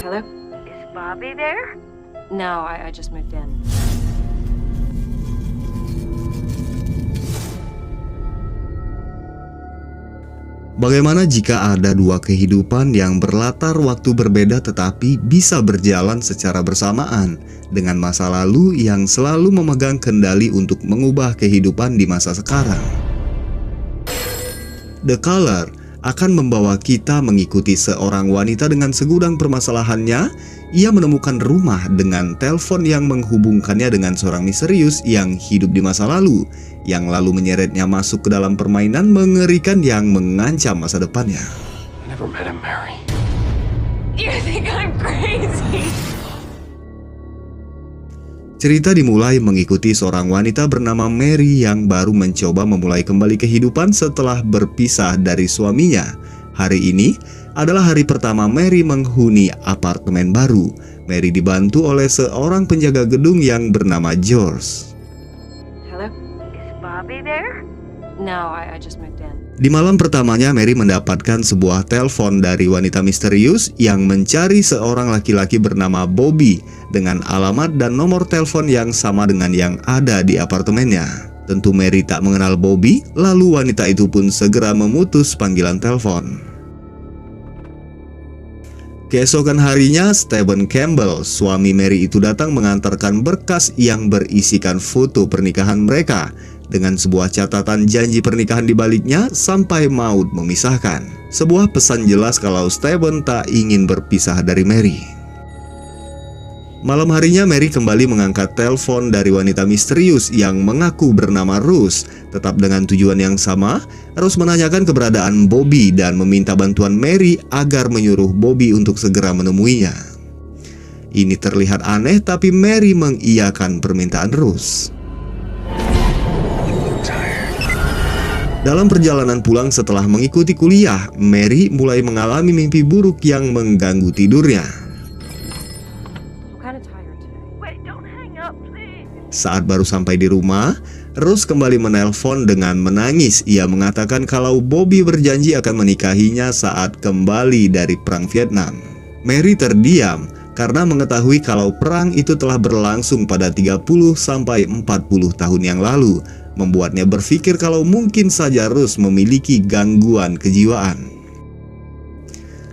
Hello? Is Bobby there? No, I just moved in. Bagaimana jika ada dua kehidupan yang berlatar waktu berbeda tetapi bisa berjalan secara bersamaan dengan masa lalu yang selalu memegang kendali untuk mengubah kehidupan di masa sekarang? The Caller akan membawa kita mengikuti seorang wanita dengan segudang permasalahannya. Ia menemukan rumah dengan telepon yang menghubungkannya dengan seorang misterius yang hidup di masa lalu, yang lalu menyeretnya masuk ke dalam permainan mengerikan yang mengancam masa depannya. I never met him, Mary. You think I'm crazy? Cerita dimulai mengikuti seorang wanita bernama Mary yang baru mencoba memulai kembali kehidupan setelah berpisah dari suaminya. Hari ini adalah hari pertama Mary menghuni apartemen baru. Mary dibantu oleh seorang penjaga gedung yang bernama George. Hello? Is Bobby there? No, I just moved in. Di malam pertamanya, Mary mendapatkan sebuah telepon dari wanita misterius yang mencari seorang laki-laki bernama Bobby dengan alamat dan nomor telepon yang sama dengan yang ada di apartemennya. Tentu Mary tak mengenal Bobby, lalu wanita itu pun segera memutus panggilan telepon. Keesokan harinya, Stephen Campbell, suami Mary itu datang mengantarkan berkas yang berisikan foto pernikahan mereka dengan sebuah catatan janji pernikahan di baliknya sampai maut memisahkan. Sebuah pesan jelas kalau Stephen tak ingin berpisah dari Mary. Malam harinya, Mary kembali mengangkat telepon dari wanita misterius yang mengaku bernama Rose. Tetap dengan tujuan yang sama, Rose menanyakan keberadaan Bobby dan meminta bantuan Mary agar menyuruh Bobby untuk segera menemuinya. Ini terlihat aneh, tapi Mary mengiyakan permintaan Rose. Dalam perjalanan pulang setelah mengikuti kuliah, Mary mulai mengalami mimpi buruk yang mengganggu tidurnya. I'm kind of tired today. Wait, don't hang up, please. Saat baru sampai di rumah, Rose kembali menelpon dengan menangis. Ia mengatakan kalau Bobby berjanji akan menikahinya saat kembali dari perang Vietnam. Mary terdiam karena mengetahui kalau perang itu telah berlangsung pada 30-40 tahun yang lalu, membuatnya berpikir kalau mungkin saja Rose memiliki gangguan kejiwaan.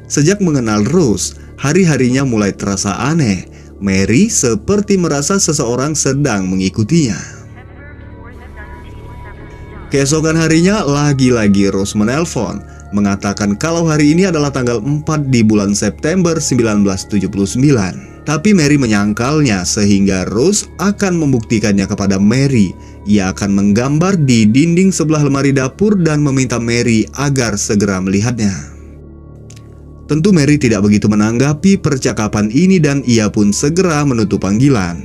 Sejak mengenal Rose, hari-harinya mulai terasa aneh. Mary seperti merasa seseorang sedang mengikutinya. Keesokan harinya, lagi-lagi Rose menelpon, mengatakan kalau hari ini adalah tanggal 4 di bulan September 1979. Tapi Mary menyangkalnya sehingga Rose akan membuktikannya kepada Mary. Ia akan menggambar di dinding sebelah lemari dapur dan meminta Mary agar segera melihatnya. Tentu Mary tidak begitu menanggapi percakapan ini dan ia pun segera menutup panggilan.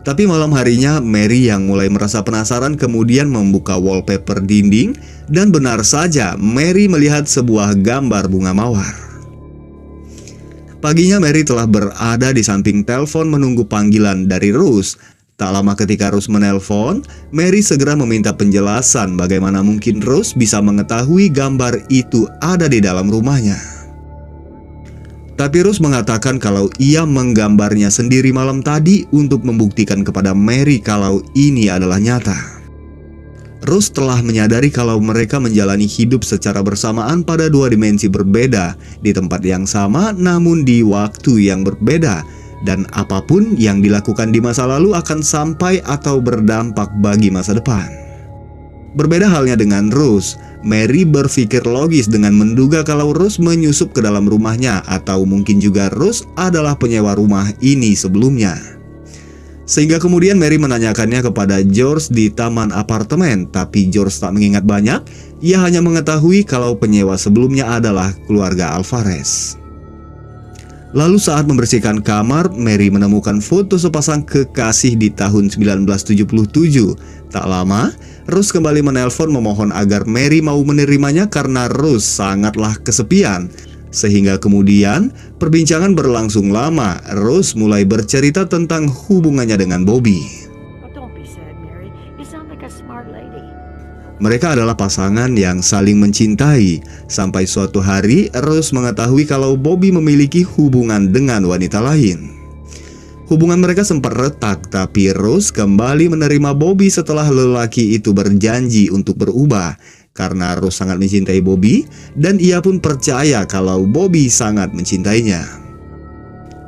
Tapi malam harinya, Mary yang mulai merasa penasaran kemudian membuka wallpaper dinding dan benar saja Mary melihat sebuah gambar bunga mawar. Paginya Mary telah berada di samping telepon menunggu panggilan dari Rose. Tak lama ketika Rose menelpon, Mary segera meminta penjelasan bagaimana mungkin Rose bisa mengetahui gambar itu ada di dalam rumahnya. Tapi Rose mengatakan kalau ia menggambarnya sendiri malam tadi untuk membuktikan kepada Mary kalau ini adalah nyata. Rose telah menyadari kalau mereka menjalani hidup secara bersamaan pada dua dimensi berbeda, di tempat yang sama namun di waktu yang berbeda. Dan apapun yang dilakukan di masa lalu akan sampai atau berdampak bagi masa depan. Berbeda halnya dengan Rose, Mary berpikir logis dengan menduga kalau Rose menyusup ke dalam rumahnya atau mungkin juga Rose adalah penyewa rumah ini sebelumnya. Sehingga kemudian Mary menanyakannya kepada George di taman apartemen, tapi George tak mengingat banyak. Ia hanya mengetahui kalau penyewa sebelumnya adalah keluarga Alvarez. Lalu saat membersihkan kamar, Mary menemukan foto sepasang kekasih di tahun 1977. Tak lama, Rose kembali menelpon memohon agar Mary mau menerimanya karena Rose sangatlah kesepian. Sehingga kemudian perbincangan berlangsung lama. Rose mulai bercerita tentang hubungannya dengan Bobby. Oh, don't be sad, Mary. You sound like a smart lady. Mereka adalah pasangan yang saling mencintai. Sampai suatu hari, Rose mengetahui kalau Bobby memiliki hubungan dengan wanita lain. Hubungan mereka sempat retak, tapi Rose kembali menerima Bobby setelah lelaki itu berjanji untuk berubah. Karena Rose sangat mencintai Bobby, dan ia pun percaya kalau Bobby sangat mencintainya.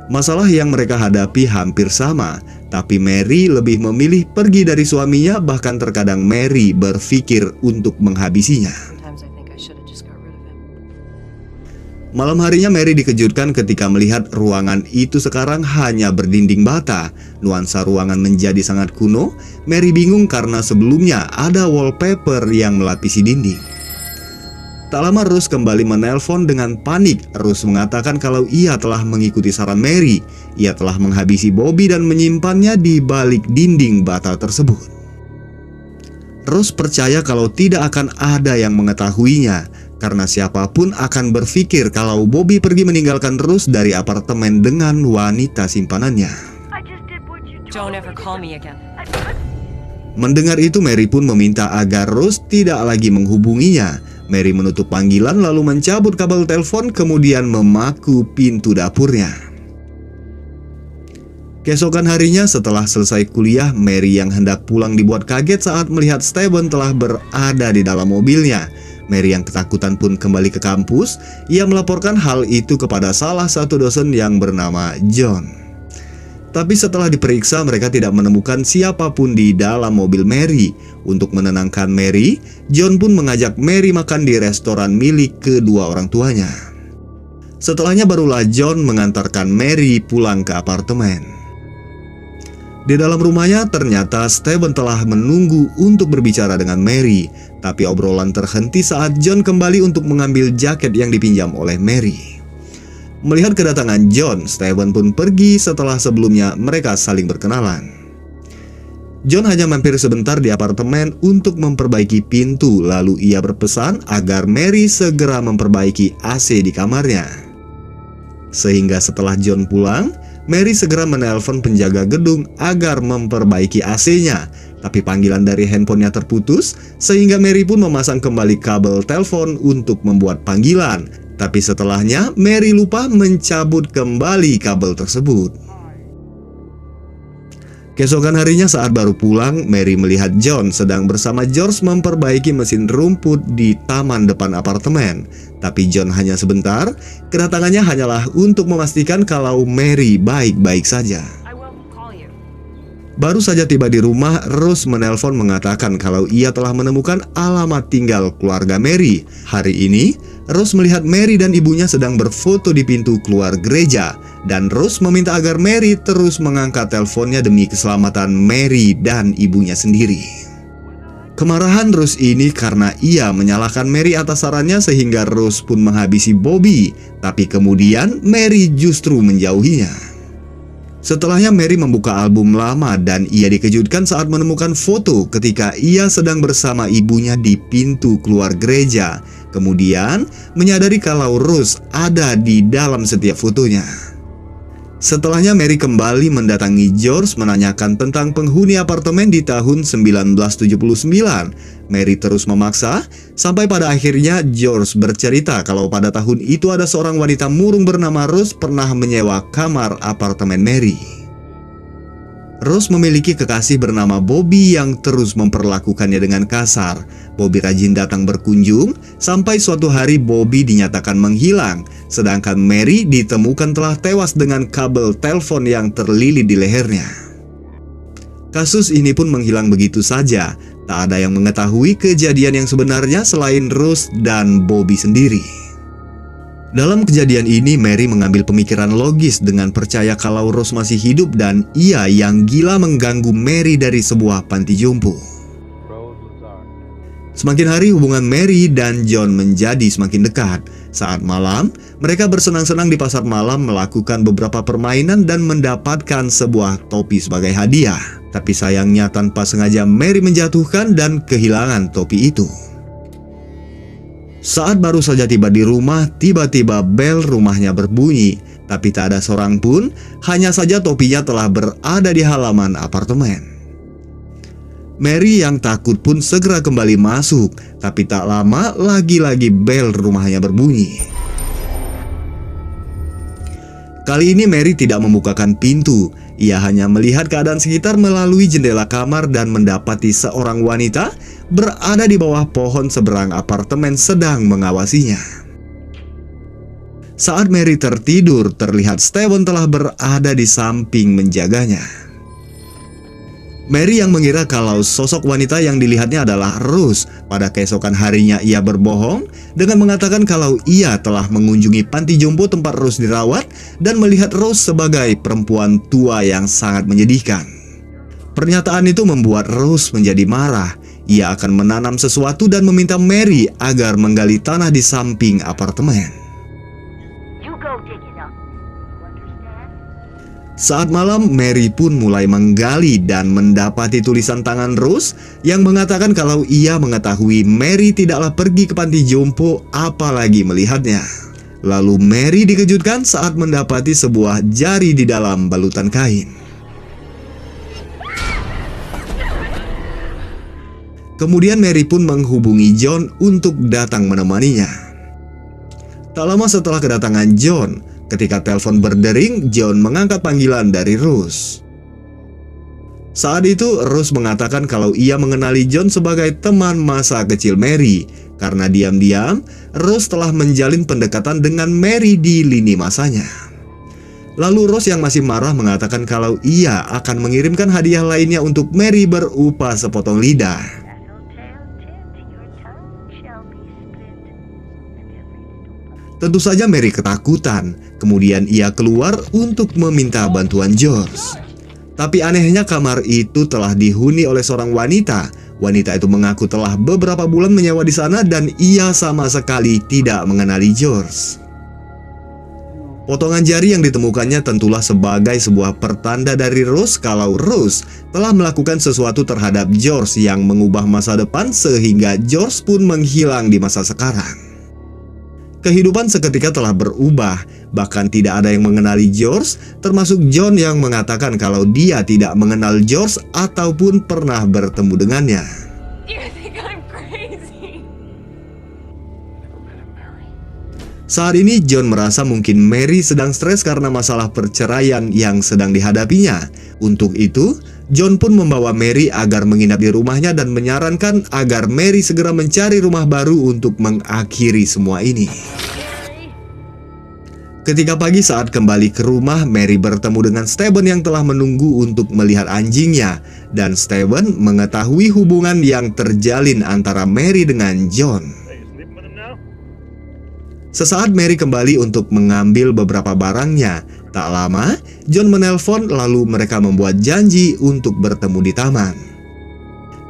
Masalah yang mereka hadapi hampir sama, tapi Mary lebih memilih pergi dari suaminya, bahkan terkadang Mary berpikir untuk menghabisinya. Sometimes I think I should have just got rid of him. Malam harinya Mary dikejutkan ketika melihat ruangan itu sekarang hanya berdinding bata. Nuansa ruangan menjadi sangat kuno. Mary bingung karena sebelumnya ada wallpaper yang melapisi dinding. Tak lama Rose kembali menelpon dengan panik. Rose mengatakan kalau ia telah mengikuti saran Mary. Ia telah menghabisi Bobby dan menyimpannya di balik dinding bata tersebut. Rose percaya kalau tidak akan ada yang mengetahuinya, karena siapapun akan berpikir kalau Bobby pergi meninggalkan Rose dari apartemen dengan wanita simpanannya. I just did what you Don't told ever me call to. me again. Mendengar itu, Mary pun meminta agar Rose tidak lagi menghubunginya. Mary menutup panggilan lalu mencabut kabel telepon, kemudian memaku pintu dapurnya. Keesokan harinya setelah selesai kuliah, Mary yang hendak pulang dibuat kaget saat melihat Steven telah berada di dalam mobilnya. Mary yang ketakutan pun kembali ke kampus. Ia melaporkan hal itu kepada salah satu dosen yang bernama John. Tapi setelah diperiksa, mereka tidak menemukan siapapun di dalam mobil Mary. Untuk menenangkan Mary, John pun mengajak Mary makan di restoran milik kedua orang tuanya. Setelahnya barulah John mengantarkan Mary pulang ke apartemen. Di dalam rumahnya ternyata Steven telah menunggu untuk berbicara dengan Mary. Tapi obrolan terhenti saat John kembali untuk mengambil jaket yang dipinjam oleh Mary. Melihat kedatangan John, Steven pun pergi setelah sebelumnya mereka saling berkenalan. John hanya mampir sebentar di apartemen untuk memperbaiki pintu, lalu ia berpesan agar Mary segera memperbaiki AC di kamarnya. Sehingga setelah John pulang, Mary segera menelpon penjaga gedung agar memperbaiki AC-nya. Tapi panggilan dari handphonenya terputus, sehingga Mary pun memasang kembali kabel telepon untuk membuat panggilan. Tapi setelahnya, Mary lupa mencabut kembali kabel tersebut. Keesokan harinya saat baru pulang, Mary melihat John sedang bersama George memperbaiki mesin rumput di taman depan apartemen. Tapi John hanya sebentar, kedatangannya hanyalah untuk memastikan kalau Mary baik-baik saja. I will call you. Baru saja tiba di rumah, Rose menelpon mengatakan kalau ia telah menemukan alamat tinggal keluarga Mary. Hari ini, Rose melihat Mary dan ibunya sedang berfoto di pintu keluar gereja. Dan Rose meminta agar Mary terus mengangkat teleponnya demi keselamatan Mary dan ibunya sendiri. Kemarahan Rose ini karena ia menyalahkan Mary atas sarannya sehingga Rose pun menghabisi Bobby. Tapi kemudian Mary justru menjauhinya. Setelahnya Mary membuka album lama dan ia dikejutkan saat menemukan foto ketika ia sedang bersama ibunya di pintu keluar gereja. Kemudian menyadari kalau Rose ada di dalam setiap fotonya. Setelahnya Mary kembali mendatangi George menanyakan tentang penghuni apartemen di tahun 1979. Mary terus memaksa sampai pada akhirnya George bercerita kalau pada tahun itu ada seorang wanita murung bernama Rose pernah menyewa kamar apartemen Mary. Rose memiliki kekasih bernama Bobby yang terus memperlakukannya dengan kasar. Bobby rajin datang berkunjung, sampai suatu hari Bobby dinyatakan menghilang, sedangkan Mary ditemukan telah tewas dengan kabel telepon yang terlilit di lehernya. Kasus ini pun menghilang begitu saja. Tak ada yang mengetahui kejadian yang sebenarnya selain Rose dan Bobby sendiri. Dalam kejadian ini, Mary mengambil pemikiran logis dengan percaya kalau Rose masih hidup dan ia yang gila mengganggu Mary dari sebuah panti jompo. Semakin hari hubungan Mary dan John menjadi semakin dekat. Saat malam, mereka bersenang-senang di pasar malam melakukan beberapa permainan dan mendapatkan sebuah topi sebagai hadiah. Tapi sayangnya tanpa sengaja Mary menjatuhkan dan kehilangan topi itu. Saat baru saja tiba di rumah, tiba-tiba bel rumahnya berbunyi. Tapi tak ada seorang pun, hanya saja topinya telah berada di halaman apartemen. Mary yang takut pun segera kembali masuk, tapi tak lama lagi-lagi bel rumahnya berbunyi. Kali ini Mary tidak membukakan pintu. Ia hanya melihat keadaan sekitar melalui jendela kamar dan mendapati seorang wanita berada di bawah pohon seberang apartemen sedang mengawasinya. Saat Mary tertidur, terlihat Steven telah berada di samping menjaganya. Mary yang mengira kalau sosok wanita yang dilihatnya adalah Rose. Pada keesokan harinya ia berbohong dengan mengatakan kalau ia telah mengunjungi panti jompo tempat Rose dirawat dan melihat Rose sebagai perempuan tua yang sangat menyedihkan. Pernyataan itu membuat Rose menjadi marah. Ia akan menanam sesuatu dan meminta Mary agar menggali tanah di samping apartemen. You go dig it up. You understand? Saat malam, Mary pun mulai menggali dan mendapati tulisan tangan Rose yang mengatakan kalau ia mengetahui Mary tidaklah pergi ke panti jompo apalagi melihatnya. Lalu Mary dikejutkan saat mendapati sebuah jari di dalam balutan kain. Kemudian Mary pun menghubungi John untuk datang menemaninya. Tak lama setelah kedatangan John, ketika telepon berdering, John mengangkat panggilan dari Rose. Saat itu, Rose mengatakan kalau ia mengenali John sebagai teman masa kecil Mary. Karena diam-diam, Rose telah menjalin pendekatan dengan Mary di lini masanya. Lalu Rose yang masih marah mengatakan kalau ia akan mengirimkan hadiah lainnya untuk Mary berupa sepotong lidah. Tentu saja Mary ketakutan. Kemudian ia keluar untuk meminta bantuan George. Tapi anehnya kamar itu telah dihuni oleh seorang wanita. Wanita itu mengaku telah beberapa bulan menyewa di sana dan ia sama sekali tidak mengenali George. Potongan jari yang ditemukannya tentulah sebagai sebuah pertanda dari Rose kalau Rose telah melakukan sesuatu terhadap George yang mengubah masa depan sehingga George pun menghilang di masa sekarang. Kehidupan seketika telah berubah, bahkan tidak ada yang mengenali George, termasuk John yang mengatakan kalau dia tidak mengenal George ataupun pernah bertemu dengannya. You think I'm crazy? Saat ini John merasa mungkin Mary sedang stres karena masalah perceraian yang sedang dihadapinya. Untuk itu, John pun membawa Mary agar menginap di rumahnya dan menyarankan agar Mary segera mencari rumah baru untuk mengakhiri semua ini. Ketika pagi saat kembali ke rumah, Mary bertemu dengan Steven yang telah menunggu untuk melihat anjingnya. Dan Steven mengetahui hubungan yang terjalin antara Mary dengan John. Sesaat Mary kembali untuk mengambil beberapa barangnya. Tak lama, John menelpon lalu mereka membuat janji untuk bertemu di taman.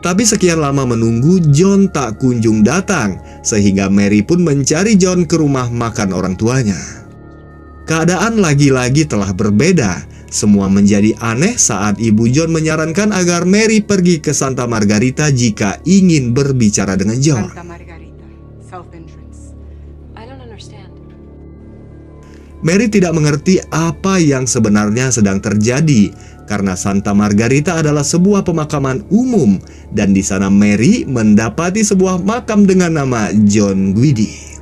Tapi sekian lama menunggu, John tak kunjung datang, sehingga Mary pun mencari John ke rumah makan orang tuanya. Keadaan lagi-lagi telah berbeda. Semua menjadi aneh saat ibu John menyarankan agar Mary pergi ke Santa Margarita jika ingin berbicara dengan John. Santa Margarita, South Entrance. I don't understand. Mary tidak mengerti apa yang sebenarnya sedang terjadi karena Santa Margarita adalah sebuah pemakaman umum dan di sana Mary mendapati sebuah makam dengan nama John Guidi.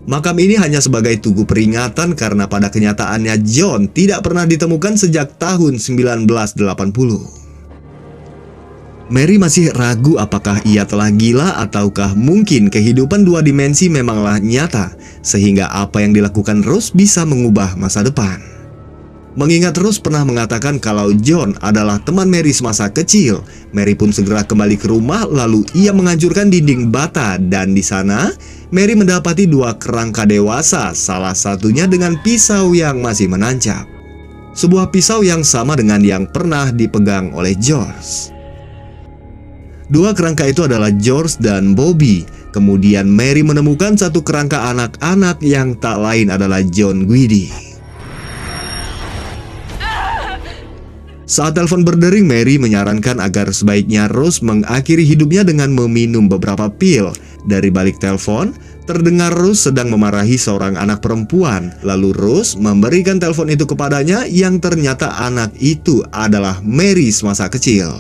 Makam ini hanya sebagai tugu peringatan karena pada kenyataannya John tidak pernah ditemukan sejak tahun 1980. Mary masih ragu apakah ia telah gila ataukah mungkin kehidupan dua dimensi memanglah nyata, sehingga apa yang dilakukan Rose bisa mengubah masa depan. Mengingat Rose pernah mengatakan kalau John adalah teman Mary semasa kecil, Mary pun segera kembali ke rumah lalu ia menghancurkan dinding bata dan di sana Mary mendapati dua kerangka dewasa, salah satunya dengan pisau yang masih menancap. Sebuah pisau yang sama dengan yang pernah dipegang oleh George. Dua kerangka itu adalah George dan Bobby. Kemudian Mary menemukan satu kerangka anak-anak yang tak lain adalah John Guidi. Saat telepon berdering, Mary menyarankan agar sebaiknya Rose mengakhiri hidupnya dengan meminum beberapa pil. Dari balik telepon, terdengar Rose sedang memarahi seorang anak perempuan. Lalu Rose memberikan telepon itu kepadanya yang ternyata anak itu adalah Mary semasa kecil.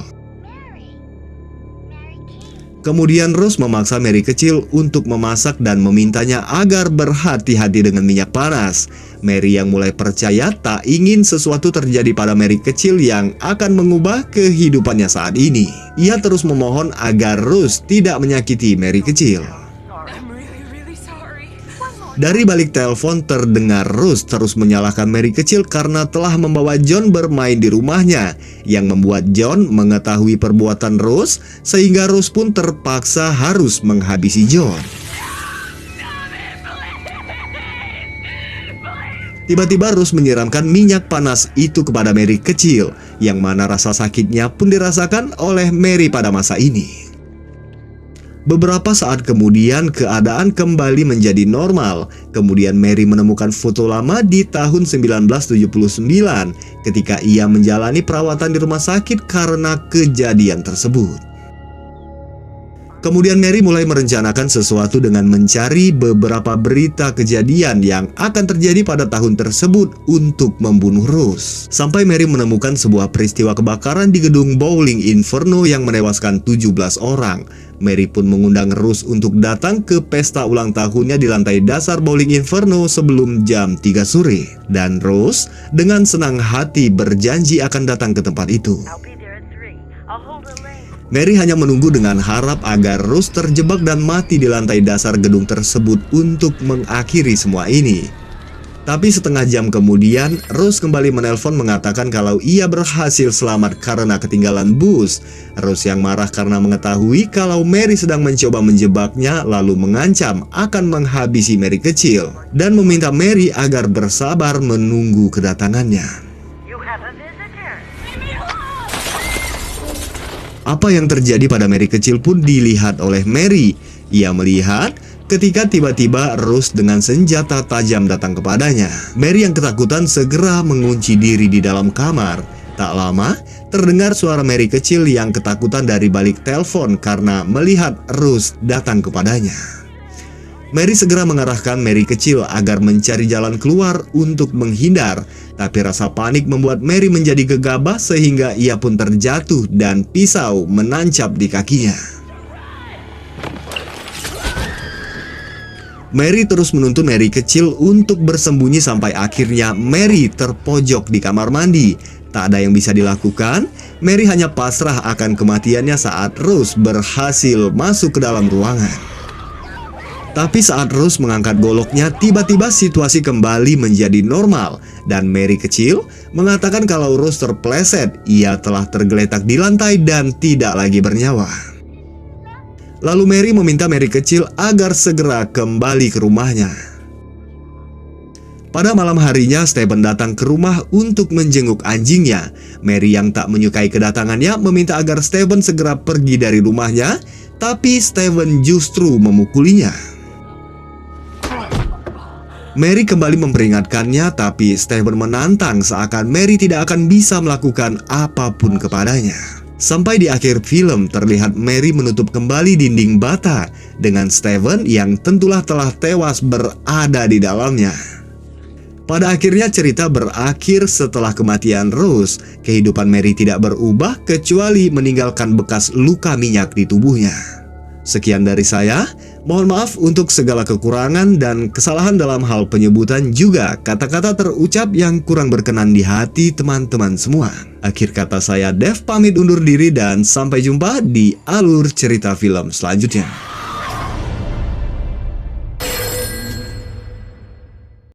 Kemudian Rose memaksa Mary kecil untuk memasak dan memintanya agar berhati-hati dengan minyak panas. Mary yang mulai percaya tak ingin sesuatu terjadi pada Mary kecil yang akan mengubah kehidupannya saat ini. Ia terus memohon agar Rose tidak menyakiti Mary kecil. I'm really sorry. Dari balik telepon terdengar Rose terus menyalahkan Mary kecil karena telah membawa John bermain di rumahnya, yang membuat John mengetahui perbuatan Rose sehingga Rose pun terpaksa harus menghabisi John. Tiba-tiba Rose menyiramkan minyak panas itu kepada Mary kecil, yang mana rasa sakitnya pun dirasakan oleh Mary pada masa ini. Beberapa saat kemudian keadaan kembali menjadi normal. Kemudian Mary menemukan foto lama di tahun 1979 ketika ia menjalani perawatan di rumah sakit karena kejadian tersebut. Kemudian Mary mulai merencanakan sesuatu dengan mencari beberapa berita kejadian yang akan terjadi pada tahun tersebut untuk membunuh Rose. Sampai Mary menemukan sebuah peristiwa kebakaran di gedung bowling Inferno yang menewaskan 17 orang. Mary pun mengundang Rose untuk datang ke pesta ulang tahunnya di lantai dasar bowling Inferno sebelum jam 3 sore. Dan Rose dengan senang hati berjanji akan datang ke tempat itu. I'll be there at 3. I'll hold the lane. Mary hanya menunggu dengan harap agar Rose terjebak dan mati di lantai dasar gedung tersebut untuk mengakhiri semua ini. Tapi setengah jam kemudian, Rose kembali menelpon mengatakan kalau ia berhasil selamat karena ketinggalan bus. Rose yang marah karena mengetahui kalau Mary sedang mencoba menjebaknya, lalu mengancam akan menghabisi Mary kecil dan meminta Mary agar bersabar menunggu kedatangannya. You have a visitor. Apa yang terjadi pada Mary kecil pun dilihat oleh Mary. Ia melihat ketika tiba-tiba Rose dengan senjata tajam datang kepadanya. Mary yang ketakutan segera mengunci diri di dalam kamar. Tak lama, terdengar suara Mary kecil yang ketakutan dari balik telepon karena melihat Rose datang kepadanya. Mary segera mengarahkan Mary kecil agar mencari jalan keluar untuk menghindar. Tapi rasa panik membuat Mary menjadi gegabah sehingga ia pun terjatuh dan pisau menancap di kakinya. Mary terus menuntun Mary kecil untuk bersembunyi sampai akhirnya Mary terpojok di kamar mandi. Tak ada yang bisa dilakukan, Mary hanya pasrah akan kematiannya saat Rose berhasil masuk ke dalam ruangan. Tapi saat Rose mengangkat goloknya, tiba-tiba situasi kembali menjadi normal. Dan Mary kecil mengatakan kalau Rose terpleset, ia telah tergeletak di lantai dan tidak lagi bernyawa. Lalu Mary meminta Mary kecil agar segera kembali ke rumahnya. Pada malam harinya, Stephen datang ke rumah untuk menjenguk anjingnya. Mary yang tak menyukai kedatangannya meminta agar Stephen segera pergi dari rumahnya, tapi Stephen justru memukulinya. Mary kembali memperingatkannya, tapi Stephen menantang seakan Mary tidak akan bisa melakukan apapun kepadanya. Sampai di akhir film terlihat Mary menutup kembali dinding bata dengan Stephen yang tentulah telah tewas berada di dalamnya. Pada akhirnya cerita berakhir setelah kematian Rose. Kehidupan Mary tidak berubah kecuali meninggalkan bekas luka minyak di tubuhnya. Sekian dari saya. Mohon maaf untuk segala kekurangan dan kesalahan dalam hal penyebutan juga kata-kata terucap yang kurang berkenan di hati teman-teman semua. Akhir kata saya Dev pamit undur diri dan sampai jumpa di alur cerita film selanjutnya.